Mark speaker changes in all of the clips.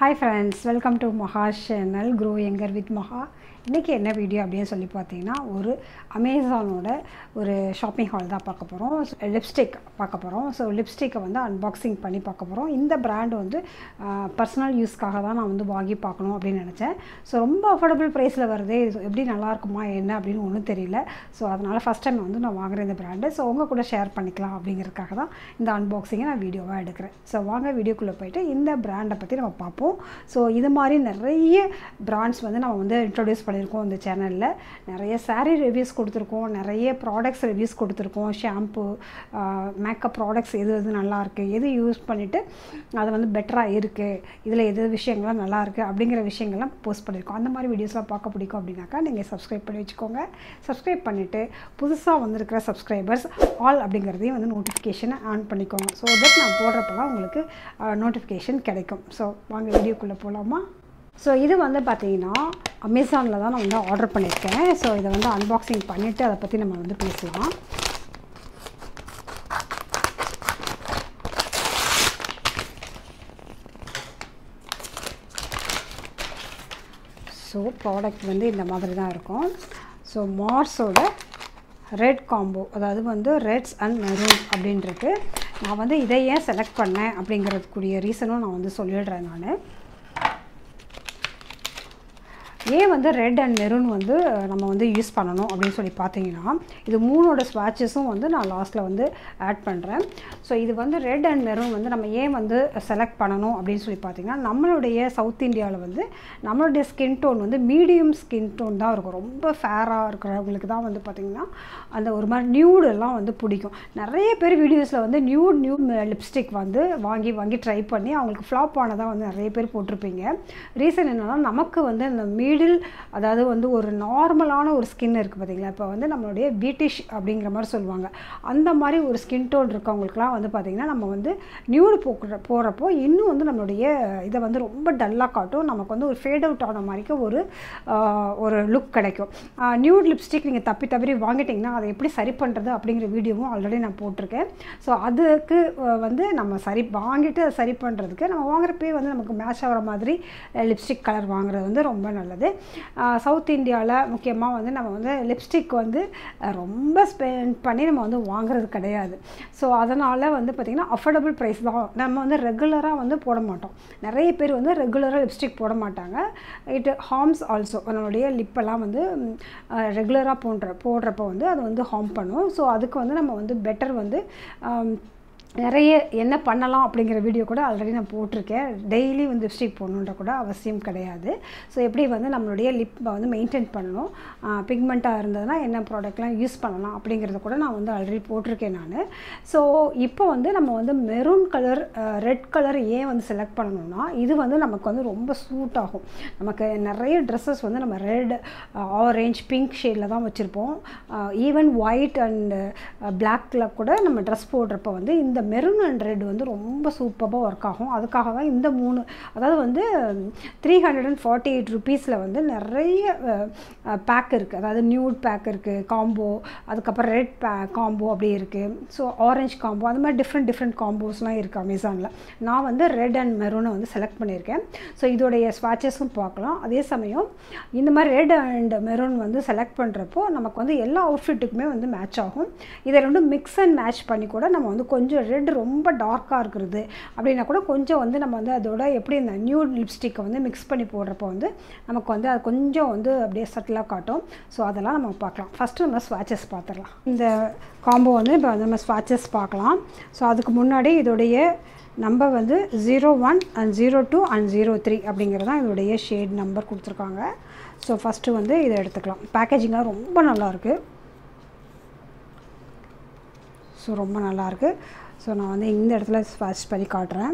Speaker 1: Hi friends, welcome to Maha's channel Grow Younger with Maha. இன்றைக்கி என்ன video அப்படின்னு சொல்லி பார்த்தீங்கன்னா ஒரு அமேசானோட ஒரு ஷாப்பிங் ஹால் தான் பார்க்க போகிறோம். லிப்ஸ்டிக் பார்க்க போகிறோம். ஸோ லிப்ஸ்டிக்கை வந்து அன்பாக்சிங் பண்ணி பார்க்க போகிறோம். இந்த பிராண்ட் வந்து பர்சனல் யூஸ்க்காக தான் நான் வந்து வாங்கி பார்க்கணும் அப்படின்னு நினச்சேன். ஸோ ரொம்ப அஃபோர்டபுள் ப்ரைஸில் வருது, இது எப்படி நல்லாயிருக்குமா என்ன அப்படின்னு ஒன்றும் தெரியல. ஸோ அதனால் ஃபஸ்ட் டைம் வந்து நான் வாங்குகிறேன் இந்த பிராண்டு. ஸோ உங்கள் கூட ஷேர் பண்ணிக்கலாம் அப்படிங்கிறதுக்காக தான் இந்த அன்பாக்சிங்கை நான் வீடியோவாக எடுக்கிறேன். ஸோ வாங்க வீடியோக்குள்ளே போய்ட்டு இந்த பிராண்டை பற்றி நம்ம பார்ப்போம். ஸோ இது மாதிரி நிறைய பிராண்ட்ஸ் வந்து நம்ம வந்து இன்ட்ரடியூஸ் பண்ணியிருக்கோம் இந்த சேனலில். நிறைய சாரீ ரிவ்யூஸ் கொடுத்துருக்கோம், நிறைய ப்ராடக்ட்ஸ் ரிவ்யூஸ் கொடுத்துருக்கோம். ஷாம்பு, மேக்கப் ப்ராடக்ட்ஸ் எது எது நல்லாயிருக்கு, எது யூஸ் பண்ணிவிட்டு அது வந்து பெட்டராக இருக்குது, இதில் எது விஷயங்கள்லாம் நல்லாயிருக்கு அப்படிங்கிற விஷயங்கள்லாம் போஸ்ட் பண்ணியிருக்கோம். அந்த மாதிரி வீடியோஸ்லாம் பார்க்க பிடிக்கும் அப்படின்னாக்கா நீங்கள் சப்ஸ்கிரைப் பண்ணி வச்சுக்கோங்க. சப்ஸ்கிரைப் பண்ணிவிட்டு புதுசாக வந்திருக்கிற சப்ஸ்கிரைபர்ஸ் ஆல் அப்படிங்கிறதையும் வந்து நோட்டிஃபிகேஷனை ஆன் பண்ணிக்கோங்க. ஸோ தட் நான் போடுறப்பெல்லாம் உங்களுக்கு நோட்டிஃபிகேஷன் கிடைக்கும். ஸோ வாங்க வீடியோக்குள்ளே போகலாமா? ஸோ இது வந்து பார்த்தீங்கன்னா அமேசானில் தான் நான் வந்து ஆர்டர் பண்ணியிருக்கேன். ஸோ இதை வந்து அன்பாக்சிங் பண்ணிவிட்டு அதை பற்றி நம்ம வந்து பேசலாம். ஸோ ப்ராடக்ட் வந்து இந்த மாதிரி தான் இருக்கும். ஸோ மார்ஸோட ரெட் காம்போ, அதாவது வந்து ரெட்ஸ் அண்ட் மெரூன் அப்படின்றது. நான் வந்து இதை ஏன் செலக்ட் பண்ணேன் அப்படிங்கிறதுக்குரிய ரீசனும் நான் வந்து சொல்லிடுறேன். நான் ஏன் வந்து ரெட் அண்ட் மெரூன் வந்து நம்ம வந்து யூஸ் பண்ணணும் அப்படின்னு சொல்லி பார்த்தீங்கன்னா, இது மூணோட ஸ்வாட்சஸும் வந்து நான் லாஸ்ட்டில் வந்து ஆட் பண்ணுறேன். ஸோ இது வந்து ரெட் அண்ட் மெரூன் வந்து நம்ம ஏன் வந்து செலக்ட் பண்ணணும் அப்படின்னு சொல்லி பார்த்தீங்கன்னா, நம்மளுடைய சவுத் இந்தியாவில் வந்து நம்மளுடைய ஸ்கின் டோன் வந்து மீடியம் ஸ்கின் டோன் தான் இருக்கும். ரொம்ப ஃபேராக இருக்கிறவங்களுக்கு தான் வந்து பார்த்திங்கன்னா அந்த ஒரு மாதிரி நியூடெல்லாம் வந்து பிடிக்கும். நிறைய பேர் வீடியோஸில் வந்து நியூட் லிப்ஸ்டிக் வந்து வாங்கி ட்ரை பண்ணி அவங்களுக்கு ஃப்ளாப் ஆனதாக வந்து நிறைய பேர் போட்டிருப்பீங்க. ரீசன் என்னென்னா, நமக்கு வந்து இந்த மிடில், அதாவது வந்து ஒரு நார்மலான ஒரு ஸ்கின் இருக்குது பார்த்திங்களா, இப்போ வந்து நம்மளுடைய பீட்டிஷ் அப்படிங்கிற மாதிரி சொல்லுவாங்க. அந்த மாதிரி ஒரு ஸ்கின் டோன் இருக்கவங்களுக்குலாம் வந்து பார்த்திங்கன்னா நம்ம வந்து நியூடு போடுறப்போ இன்னும் வந்து நம்மளுடைய இதை வந்து ரொம்ப டல்லாக காட்டும். நமக்கு வந்து ஒரு ஃபேட் அவுட் ஆன மாதிரிக்கு ஒரு லுக் கிடைக்கும். நியூட் லிப்ஸ்டிக் நீங்கள் தப்பி வாங்கிட்டிங்கன்னா அதை எப்படி சரி பண்ணுறது அப்படிங்கிற வீடியோவும் ஆல்ரெடி நான் போட்டிருக்கேன். ஸோ அதுக்கு வந்து நம்ம வாங்கிட்டு அதை சரி பண்ணுறதுக்கு நம்ம வாங்குறப்பே வந்து நமக்கு மேட்ச் ஆகிற மாதிரி லிப்ஸ்டிக் கலர் வாங்குறது வந்து ரொம்ப நல்லது. சவுத் இந்தியாவில் முக்கியமாக வந்து நம்ம வந்து லிப்ஸ்டிக் வந்து ரொம்ப ஸ்பெண்ட் பண்ணி நம்ம வந்து வாங்குறது கிடையாது. ஸோ அதனால் வந்து பார்த்திங்கன்னா அஃபோர்டபுள் ப்ரைஸ் தான். நம்ம வந்து ரெகுலராக வந்து போட மாட்டோம். நிறைய பேர் வந்து ரெகுலராக லிப்ஸ்டிக் போட மாட்டாங்க. It harms also. நம்மளுடைய லிப்பெல்லாம் வந்து ரெகுலராக போடுறப்போ வந்து அது வந்து ஹார்ம் பண்ணும். ஸோ அதுக்கு வந்து நம்ம வந்து பெட்டர் வந்து நிறைய என்ன பண்ணலாம் அப்படிங்கிற வீடியோ கூட ஆல்ரெடி நான் போட்டிருக்கேன். டெய்லி வந்து லிப்ஸ்டிக் போடணுன்ற கூட அவசியம் கிடையாது. ஸோ எப்படி வந்து நம்மளுடைய லிப்பை வந்து மெயின்டைன் பண்ணணும், பிக்மெண்ட்டாக இருந்ததுன்னா என்ன ப்ராடக்ட்லாம் யூஸ் பண்ணலாம் அப்படிங்கிறத கூட நான் வந்து ஆல்ரெடி போட்டிருக்கேன் நான். ஸோ இப்போ வந்து நம்ம வந்து மெரூன் கலர், ரெட் கலர் ஏன் வந்து செலக்ட் பண்ணணும்னா, இது வந்து நமக்கு வந்து ரொம்ப சூட் ஆகும். நமக்கு நிறைய ட்ரெஸ்ஸஸ் வந்து நம்ம ரெட், ஆரஞ்ச், பிங்க் ஷேடில் தான் வச்சுருப்போம். ஈவன் ஒயிட் அண்ட் பிளாக்கில் கூட நம்ம ட்ரெஸ் போடுறப்போ வந்து இந்த மெரூன் அண்ட் ரெட் வந்து ரொம்ப சூப்பராக ஒர்க் ஆகும். அதுக்காக தான் இந்த மூணு, அதாவது வந்து 348 ருபீஸில் வந்து நிறைய பேக் இருக்குது. அதாவது நியூட் பேக் இருக்குது, காம்போ, அதுக்கப்புறம் ரெட் காம்போ அப்படி இருக்குது. ஸோ ஆரஞ்ச் காம்போ, அந்த மாதிரி டிஃப்ரெண்ட் காம்போஸ்லாம் இருக்குது அமேசானில். நான் வந்து ரெட் அண்ட் மெரூனை வந்து செலக்ட் பண்ணியிருக்கேன். ஸோ இதோடைய ஸ்வாட்சஸும் பார்க்கலாம். அதே சமயம் இந்த மாதிரி ரெட் அண்ட் மெரூன் வந்து செலக்ட் பண்ணுறப்போ நமக்கு வந்து எல்லா அவுட்ஃபிட்டுக்குமே வந்து மேட்ச் ஆகும். இதை ரெண்டும் மிக்ஸ் அண்ட் மேட்ச் பண்ணி கூட நம்ம வந்து கொஞ்சம் ரெட் ரொம்ப டார்க்காக இருக்கிறது அப்படின்னா கூட கொஞ்சம் வந்து நம்ம வந்து அதோட எப்படி இந்த நியூட் லிப்ஸ்டிக்கை வந்து மிக்ஸ் பண்ணி போடுறப்போ வந்து நமக்கு வந்து அது கொஞ்சம் வந்து அப்படியே சட்டிலாக காட்டும். ஸோ அதெல்லாம் நம்ம பார்க்கலாம். ஃபஸ்ட்டு நம்ம ஸ்வாட்சஸ் பார்த்துடலாம். இந்த காம்போ வந்து இப்போ நம்ம ஸ்வாட்சஸ் பார்க்கலாம். ஸோ அதுக்கு முன்னாடி இதோடைய நம்பர் வந்து 01 and 02 and 03 அப்படிங்கிறது தான் இதோடைய ஷேட் நம்பர் கொடுத்துருக்காங்க. ஸோ ஃபஸ்ட்டு வந்து இதை எடுத்துக்கலாம். பேக்கேஜிங்காக ரொம்ப நல்லாயிருக்கு. ஸோ ரொம்ப நல்லாயிருக்கு. ஸோ நான் வந்து இந்த இடத்துல ஸ்வாட்ச் பண்ணி காட்டுறேன்.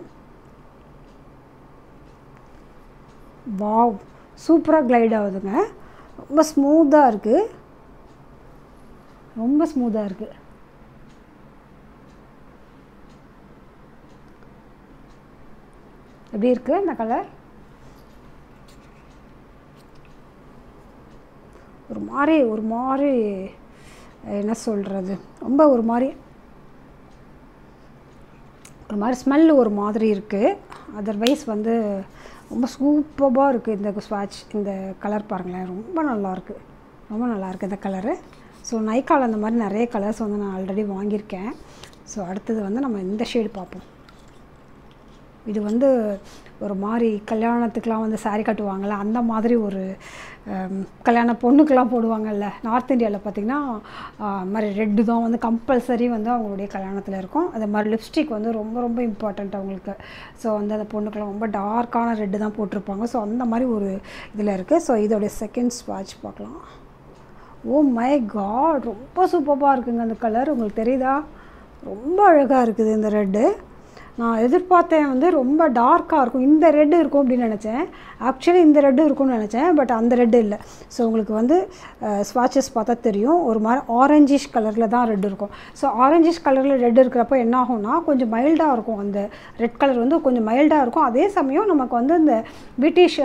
Speaker 1: வாவ், சூப்பராக க்ளைட் ஆகுதுங்க. ரொம்ப ஸ்மூத்தாக இருக்குது, ரொம்ப ஸ்மூத்தாக இருக்குது. எப்படி இருக்குது இந்த கலர்? ஒரு மாதிரி என்ன சொல்கிறது, ரொம்ப ஒரு மாதிரி ஸ்மெல் ஒரு மாதிரி இருக்குது. அதர்வைஸ் வந்து ரொம்ப சூப்பராக இருக்குது இந்த ஸ்வாட்ச். இந்த கலர் பாருங்களேன், ரொம்ப நல்லாயிருக்கு, ரொம்ப நல்லாயிருக்கு இந்த கலரு. ஸோ நைக்கால் அந்த மாதிரி நிறைய கலர்ஸ் வந்து நான் ஆல்ரெடி வாங்கியிருக்கேன். ஸோ அடுத்தது வந்து நம்ம இந்த ஷேடு பார்ப்போம். இது வந்து ஒரு மாதிரி கல்யாணத்துக்கெலாம் வந்து சாரீ கட்டுவாங்கள்ல, அந்த மாதிரி ஒரு கல்யாண பொண்ணுக்கெலாம் போடுவாங்கல்ல. நார்த் இந்தியாவில் பார்த்திங்கன்னா மாதிரி ரெட்டு தான் வந்து கம்பல்சரி வந்து அவங்களுடைய கல்யாணத்தில் இருக்கும். அது மாதிரி லிப்ஸ்டிக் வந்து ரொம்ப ரொம்ப இம்பார்ட்டண்ட் அவங்களுக்கு. ஸோ வந்து அந்த பொண்ணுக்கெலாம் ரொம்ப டார்க்கான ரெட்டு தான் போட்டிருப்பாங்க. ஸோ அந்த மாதிரி ஒரு இதில் இருக்குது. ஸோ இதோடைய செகண்ட் ஸ்வாட்ச் பார்க்கலாம். ஓ மை காட், ரொம்ப சூப்பராக இருக்குங்க அந்த கலர். உங்களுக்கு தெரியுதா, ரொம்ப அழகாக இருக்குது இந்த ரெட்டு. நான் எதிர்பார்த்தேன் வந்து ரொம்ப டார்க்காக இருக்கும், இந்த ரெட்டு இருக்கும் அப்படின்னு நினச்சேன். ஆக்சுவலி இந்த ரெட்டு இருக்கும்னு நினச்சேன், பட் அந்த ரெட்டு இல்லை. ஸோ உங்களுக்கு வந்து ஸ்வாட்சஸ் பார்த்தா தெரியும், ஒரு மாதிரி ஆரஞ்சிஷ் கலரில் தான் ரெட் இருக்கும். ஸோ ஆரஞ்சிஷ் கலரில் ரெட் இருக்கிறப்போ என்ன ஆகும்னா கொஞ்சம் மைல்டாக இருக்கும். அந்த ரெட் கலர் வந்து கொஞ்சம் மைல்டாக இருக்கும். அதே சமயம் நமக்கு வந்து இந்த பிரிட்டிஷ்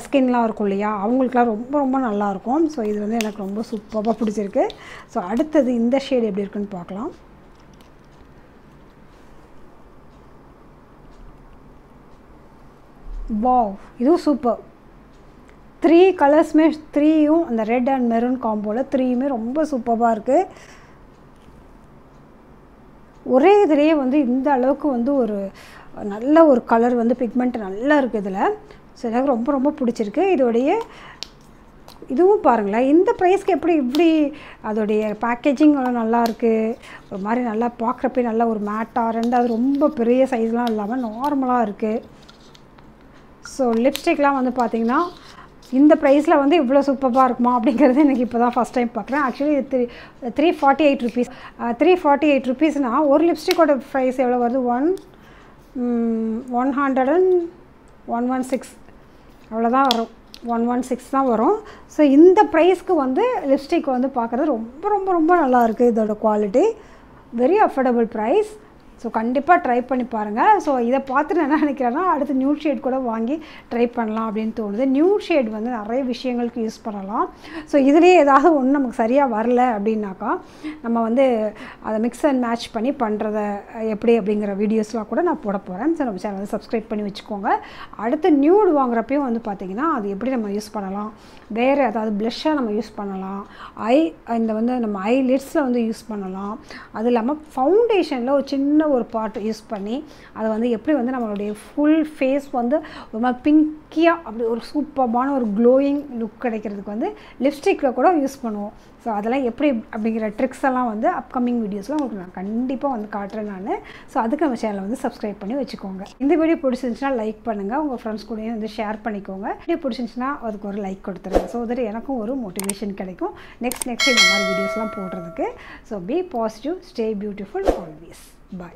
Speaker 1: ஸ்கின்லாம் இருக்கும் இல்லையா, அவங்களுக்குலாம் ரொம்ப ரொம்ப நல்லாயிருக்கும். ஸோ இது வந்து எனக்கு ரொம்ப சூப்பராக பிடிச்சிருக்கு. ஸோ அடுத்தது இந்த ஷேடு எப்படி இருக்குன்னு பார்க்கலாம். வாவ், இதுவும் சூப்பர். 3 கலர்ஸுமே, 3யும் அந்த ரெட் அண்ட் மெரூன் காம்போவில் 3யுமே ரொம்ப சூப்பராக இருக்குது. ஒரே இதிலேயே வந்து இந்த அளவுக்கு வந்து ஒரு நல்ல ஒரு கலர் வந்து பிக்மெண்ட் நல்லா இருக்குது இதில். ஸோ எனக்கு ரொம்ப ரொம்ப பிடிச்சிருக்கு. இதோடைய இதுவும் பாருங்களேன், இந்த ப்ரைஸ்க்கு எப்படி இப்படி அதோடைய பேக்கேஜிங் நல்லா இருக்குது. ஒரு மாதிரி நல்லா பார்க்குறப்பே நல்லா ஒரு மேட்டாக, ரெண்டாவது ரொம்ப பெரிய சைஸ்லாம் இல்லாமல் நார்மலாக இருக்குது. ஸோ லிப்ஸ்டிக்லாம் வந்து பார்த்திங்கன்னா இந்த ப்ரைஸில் வந்து இவ்வளோ சூப்பராக இருக்குமா அப்படிங்கிறது எனக்கு இப்போ தான் ஃபஸ்ட் டைம் பார்க்குறேன். ஆக்சுவலி இது 348 ருபீஸ். 348 ருபீஸ்னால் ஒரு லிப்ஸ்டிக்கோட ப்ரைஸ் எவ்வளோ வருது? 116 அவ்வளோதான் வரும். 116 தான் வரும். ஸோ இந்த ப்ரைஸ்க்கு வந்து லிப்ஸ்டிக் வந்து பார்க்குறது ரொம்ப ரொம்ப ரொம்ப நல்லாயிருக்கு. இதோட quality very affordable price. So கண்டிப்பாக ட்ரை பண்ணி பாருங்கள். ஸோ இதை பார்த்து நான் என்ன நினைக்கிறேன்னா அடுத்து நியூட் ஷேட் கூட வாங்கி ட்ரை பண்ணலாம் அப்படின்னு தோணுது. நியூட் ஷேட் வந்து நிறைய விஷயங்களுக்கு யூஸ் பண்ணலாம். ஸோ இதுலேயே ஏதாவது ஒன்று நமக்கு சரியாக வரல அப்படின்னாக்கா நம்ம வந்து அதை மிக்ஸ் அண்ட் மேட்ச் பண்ணி பண்ணுறத எப்படி அப்படிங்கிற வீடியோஸ்லாம் கூட நான் போட போகிறேன். ஸோ நம்ம சேனல் வந்து சப்ஸ்கிரைப் பண்ணி வச்சுக்கோங்க. அடுத்து நியூட் வாங்குறப்பையும் வந்து பார்த்திங்கன்னா அது எப்படி நம்ம யூஸ் பண்ணலாம், வேறு ஏதாவது ப்ளஷ்ஷாக நம்ம யூஸ் பண்ணலாம், இந்த வந்து நம்ம ஐ லிட்ஸில் வந்து யூஸ் பண்ணலாம். அது இல்லாமல் ஃபவுண்டேஷனில் ஒரு சின்ன ஒரு பார்ட் யூஸ் பண்ணி அதை வந்து எப்படி வந்து நம்மளுடைய ஃபுல் ஃபேஸ் வந்து ஒரு மாதிரி பிங்கியாக அப்படி ஒரு சூப்பரான ஒரு க்ளோயிங் லுக் கிடைக்கிறதுக்கு வந்து லிப்ஸ்டிக்கில் கூட யூஸ் பண்ணுவோம். ஸோ அதெல்லாம் எப்படி அப்படிங்கிற ட்ரிக்ஸ் எல்லாம் வந்து அப்கமிங் வீடியோஸில் உங்களுக்கு நான் கண்டிப்பாக வந்து காட்டுறேன் நான். ஸோ அதுக்கு நம்ம சேனலை வந்து சப்ஸ்கிரைப் பண்ணி வச்சுக்கோங்க. இந்த வீடியோ பிடிச்சிருந்துச்சுன்னா லைக் பண்ணுங்கள், உங்கள் ஃப்ரெண்ட்ஸ் கூடயும் வந்து ஷேர் பண்ணிக்கோங்க. வீடியோ பிடிச்சிருந்துச்சுன்னா அதுக்கு ஒரு லைக் கொடுத்துருங்க. ஸோ தட் எனக்கும் ஒரு மோட்டிவேஷன் கிடைக்கும் நெக்ஸ்ட் இந்த மாதிரி வீடியோஸ்லாம் போடுறதுக்கு. So be positive, stay beautiful always. Bye.